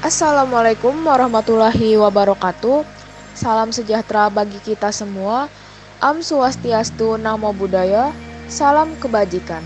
Assalamualaikum warahmatullahi wabarakatuh. Salam sejahtera bagi kita semua. Am Swastiastu, Namo Buddhaya, salam kebajikan.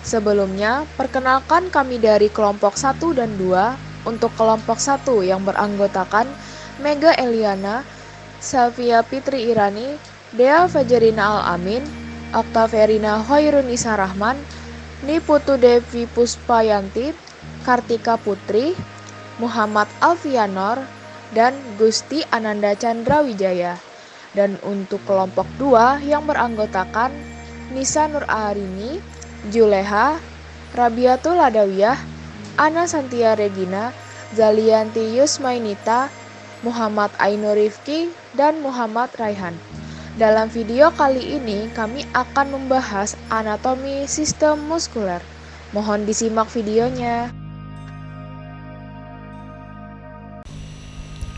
Sebelumnya, perkenalkan kami dari kelompok 1 dan 2. Untuk kelompok 1 yang beranggotakan Mega Eliana, Safia Fitri Irani, Dea Fajarina Al-Amin, Oktaverina Hoirunisa Rahman, Niputu Devi Puspayanti, Kartika Putri, Muhammad Alfianor, dan Gusti Ananda Chandra Wijaya. Dan untuk kelompok 2 yang beranggotakan Nisa Nur Arini, Juleha, Rabiatul Adawiyah, Ana Santia Regina, Zalianti Yusmainita, Muhammad Ainur Rifki, dan Muhammad Raihan. Dalam video kali ini kami akan membahas anatomi sistem muskuler. Mohon disimak videonya.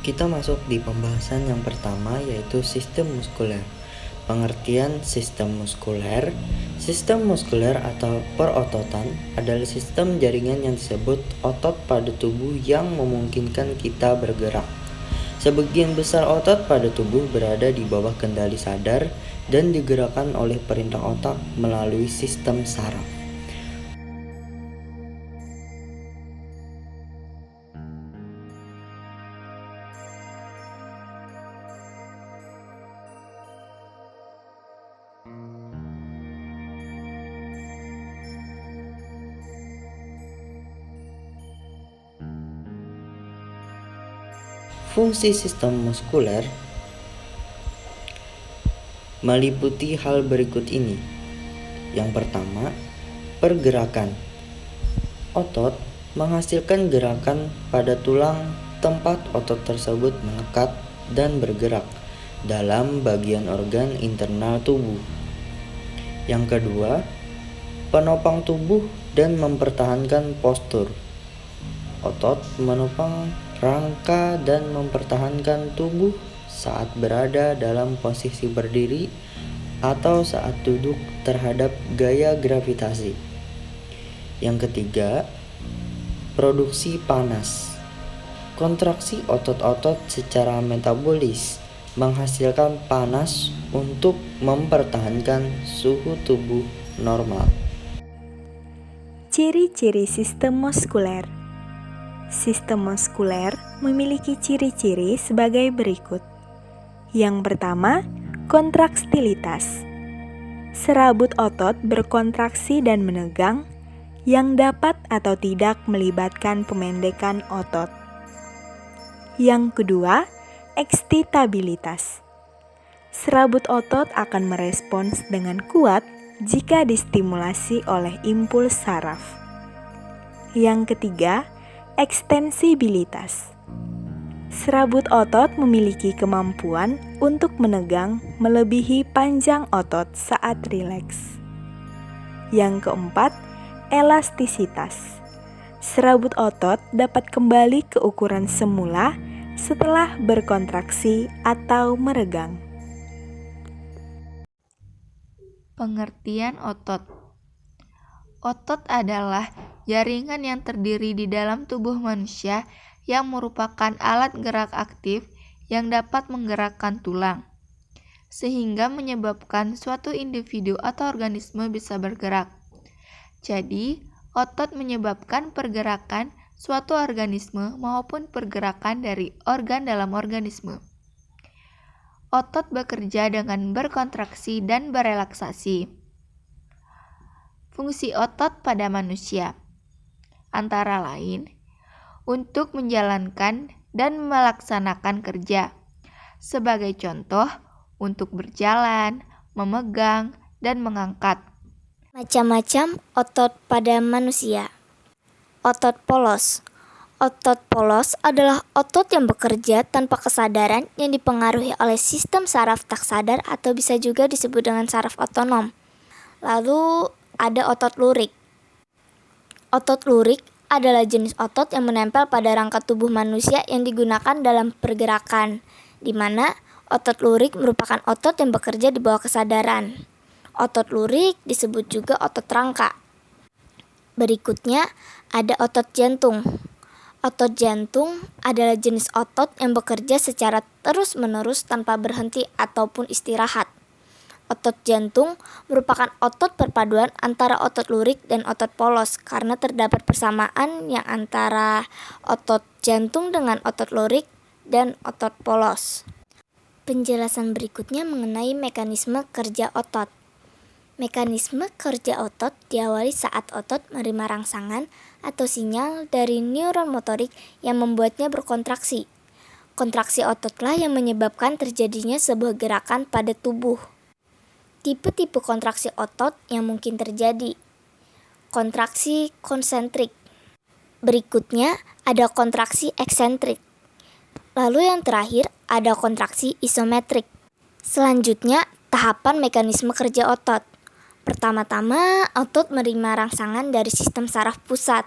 Kita masuk di pembahasan yang pertama, yaitu sistem muskuler. Pengertian sistem muskuler. Sistem muskuler atau perototan adalah sistem jaringan yang disebut otot pada tubuh yang memungkinkan kita bergerak. Sebagian besar otot pada tubuh berada di bawah kendali sadar dan digerakkan oleh perintah otak melalui sistem saraf. Fungsi sistem muskuler meliputi hal berikut ini. Yang pertama, pergerakan. Otot menghasilkan gerakan pada tulang tempat otot tersebut mengekat dan bergerak dalam bagian organ internal tubuh. Yang kedua, penopang tubuh dan mempertahankan postur. Otot menopang rangka dan mempertahankan tubuh saat berada dalam posisi berdiri atau saat duduk terhadap gaya gravitasi. Yang ketiga, produksi panas. Kontraksi otot-otot secara metabolis menghasilkan panas untuk mempertahankan suhu tubuh normal. Ciri-ciri sistem muskuler. Sistem muskuler memiliki ciri-ciri sebagai berikut. Yang pertama, kontraktilitas. Serabut otot berkontraksi dan menegang yang dapat atau tidak melibatkan pemendekan otot. Yang kedua, ekstitabilitas. Serabut otot akan merespons dengan kuat jika distimulasi oleh impuls saraf. Yang ketiga, ekstensibilitas. Serabut otot memiliki kemampuan untuk menegang melebihi panjang otot saat rileks. Yang keempat, elastisitas. Serabut otot dapat kembali ke ukuran semula setelah berkontraksi atau meregang. Pengertian otot. Otot adalah jaringan yang terdiri di dalam tubuh manusia yang merupakan alat gerak aktif yang dapat menggerakkan tulang, sehingga menyebabkan suatu individu atau organisme bisa bergerak. Jadi, otot menyebabkan pergerakan suatu organisme maupun pergerakan dari organ dalam organisme. Otot bekerja dengan berkontraksi dan berelaksasi. Fungsi otot pada manusia antara lain untuk menjalankan dan melaksanakan kerja. Sebagai contoh, untuk berjalan, memegang, dan mengangkat. Macam-macam otot pada manusia. Otot polos. Otot polos adalah otot yang bekerja tanpa kesadaran yang dipengaruhi oleh sistem saraf tak sadar atau bisa juga disebut dengan saraf otonom. Lalu ada otot lurik. Otot lurik adalah jenis otot yang menempel pada rangka tubuh manusia yang digunakan dalam pergerakan, di mana otot lurik merupakan otot yang bekerja di bawah kesadaran. Otot lurik disebut juga otot rangka. Berikutnya ada otot jantung. Otot jantung adalah jenis otot yang bekerja secara terus-menerus tanpa berhenti ataupun istirahat. Otot jantung merupakan otot perpaduan antara otot lurik dan otot polos karena terdapat persamaan yang antara otot jantung dengan otot lurik dan otot polos. Penjelasan berikutnya mengenai mekanisme kerja otot. Mekanisme kerja otot diawali saat otot menerima rangsangan atau sinyal dari neuron motorik yang membuatnya berkontraksi. Kontraksi ototlah yang menyebabkan terjadinya sebuah gerakan pada tubuh. Tipe-tipe kontraksi otot yang mungkin terjadi. Kontraksi konsentrik. Berikutnya ada kontraksi eksentrik. Lalu yang terakhir ada kontraksi isometrik. Selanjutnya, tahapan mekanisme kerja otot. Pertama-tama, otot menerima rangsangan dari sistem saraf pusat.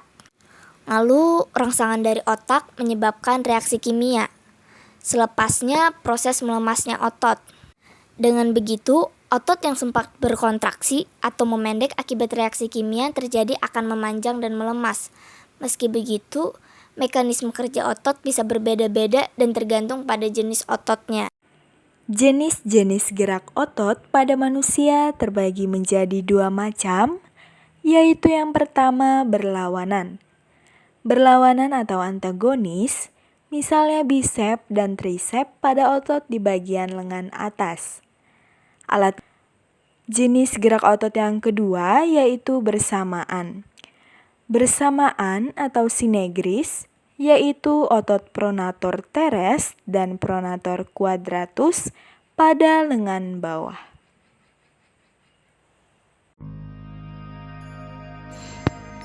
Lalu, rangsangan dari otak menyebabkan reaksi kimia. Selepasnya, proses melemasnya otot. Dengan begitu, otot yang sempat berkontraksi atau memendek akibat reaksi kimia yang terjadi akan memanjang dan melemas. Meski begitu, mekanisme kerja otot bisa berbeda-beda dan tergantung pada jenis ototnya. Jenis-jenis gerak otot pada manusia terbagi menjadi 2 macam, yaitu yang pertama berlawanan. Berlawanan atau antagonis, misalnya bisep dan trisep pada otot di bagian lengan atas. Jenis gerak otot yang kedua yaitu bersamaan. Bersamaan atau sinegris yaitu otot pronator teres dan pronator quadratus pada lengan bawah.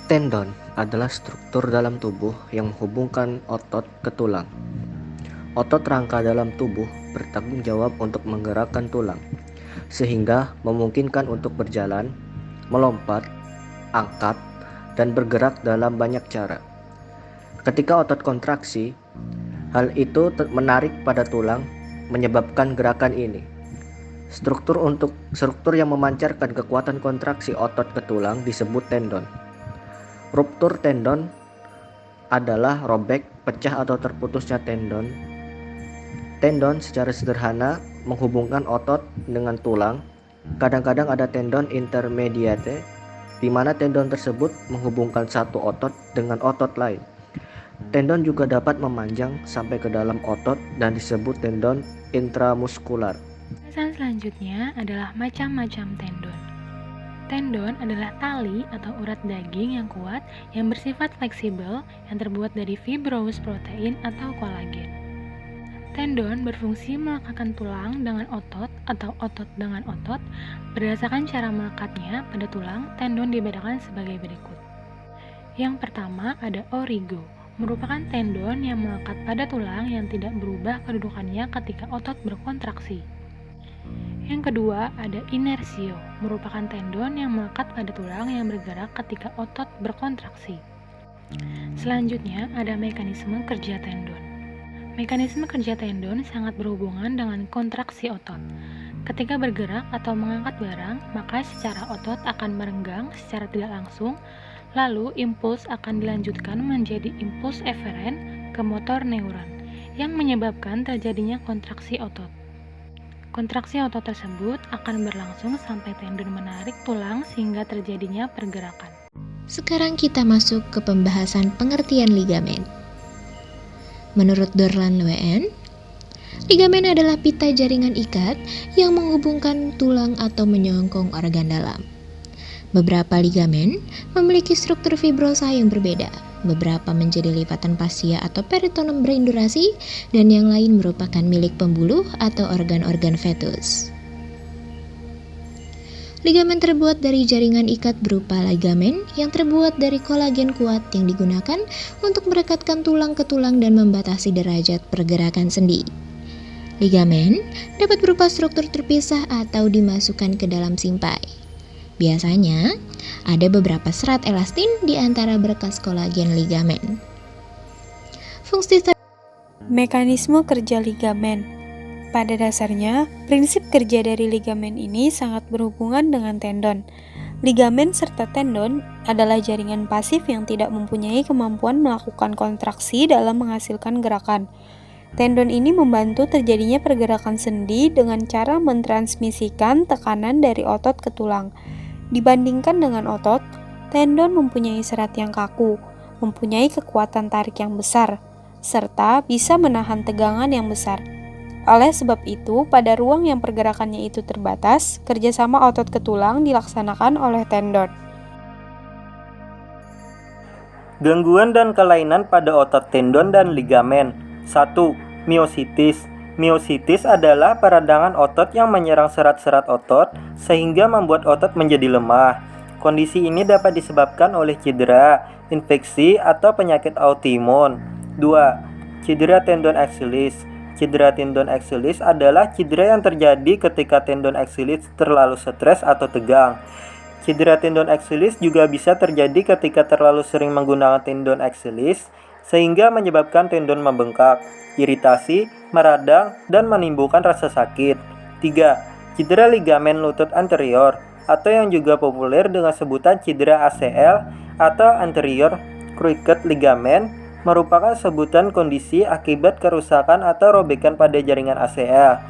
Tendon adalah struktur dalam tubuh yang menghubungkan otot ke tulang. Otot rangka dalam tubuh bertanggung jawab untuk menggerakkan tulang, sehingga memungkinkan untuk berjalan, melompat, angkat, dan bergerak dalam banyak cara. Ketika otot kontraksi, hal itu menarik pada tulang, menyebabkan gerakan ini. Struktur yang memancarkan kekuatan kontraksi otot ke tulang disebut tendon. Ruptur tendon adalah robek, pecah atau terputusnya tendon. Tendon secara sederhana menghubungkan otot dengan tulang. Kadang-kadang ada tendon intermediate, di mana tendon tersebut menghubungkan satu otot dengan otot lain. Tendon juga dapat memanjang sampai ke dalam otot dan disebut tendon intramuskular. Pembahasan selanjutnya adalah macam-macam tendon. Tendon adalah tali atau urat daging yang kuat yang bersifat fleksibel yang terbuat dari fibrous protein atau kolagen. Tendon berfungsi melekatkan tulang dengan otot atau otot dengan otot. Berdasarkan cara melekatnya pada tulang, tendon dibedakan sebagai berikut. Yang pertama ada origo, merupakan tendon yang melekat pada tulang yang tidak berubah kedudukannya ketika otot berkontraksi. Yang kedua ada inersio, merupakan tendon yang melekat pada tulang yang bergerak ketika otot berkontraksi. Selanjutnya ada mekanisme kerja tendon. Mekanisme kerja tendon sangat berhubungan dengan kontraksi otot. Ketika bergerak atau mengangkat barang, maka secara otot akan merenggang secara tidak langsung, lalu impuls akan dilanjutkan menjadi impuls eferen ke motor neuron, yang menyebabkan terjadinya kontraksi otot. Kontraksi otot tersebut akan berlangsung sampai tendon menarik tulang sehingga terjadinya pergerakan. Sekarang kita masuk ke pembahasan pengertian ligamen. Menurut Dorland W.N., ligamen adalah pita jaringan ikat yang menghubungkan tulang atau menyongkong organ dalam. Beberapa ligamen memiliki struktur fibrosa yang berbeda. Beberapa menjadi lipatan fascia atau peritoneum berindurasi, dan yang lain merupakan milik pembuluh atau organ-organ fetus. Ligamen terbuat dari jaringan ikat berupa ligamen yang terbuat dari kolagen kuat yang digunakan untuk merekatkan tulang ke tulang dan membatasi derajat pergerakan sendi. Ligamen dapat berupa struktur terpisah atau dimasukkan ke dalam simpai. Biasanya, ada beberapa serat elastin di antara berkas kolagen ligamen. Fungsi Mekanisme kerja ligamen. Pada dasarnya, prinsip kerja dari ligamen ini sangat berhubungan dengan tendon. Ligamen serta tendon adalah jaringan pasif yang tidak mempunyai kemampuan melakukan kontraksi dalam menghasilkan gerakan. Tendon ini membantu terjadinya pergerakan sendi dengan cara mentransmisikan tekanan dari otot ke tulang. Dibandingkan dengan otot, tendon mempunyai serat yang kaku, mempunyai kekuatan tarik yang besar, serta bisa menahan tegangan yang besar. Oleh sebab itu, pada ruang yang pergerakannya itu terbatas, kerjasama otot ke tulang dilaksanakan oleh tendon. Gangguan dan kelainan pada otot tendon dan ligamen. 1. Miositis. Miositis adalah peradangan otot yang menyerang serat-serat otot sehingga membuat otot menjadi lemah. Kondisi ini dapat disebabkan oleh cedera, infeksi, atau penyakit autoimun. 2. Cedera tendon axilis. Cedera tendon axilis adalah cedera yang terjadi ketika tendon axilis terlalu stres atau tegang. Cedera tendon axilis juga bisa terjadi ketika terlalu sering menggunakan tendon axilis sehingga menyebabkan tendon membengkak, iritasi, meradang, dan menimbulkan rasa sakit. 3. Cedera ligamen lutut anterior atau yang juga populer dengan sebutan cedera ACL atau anterior cruciate ligament merupakan sebutan kondisi akibat kerusakan atau robekan pada jaringan ACL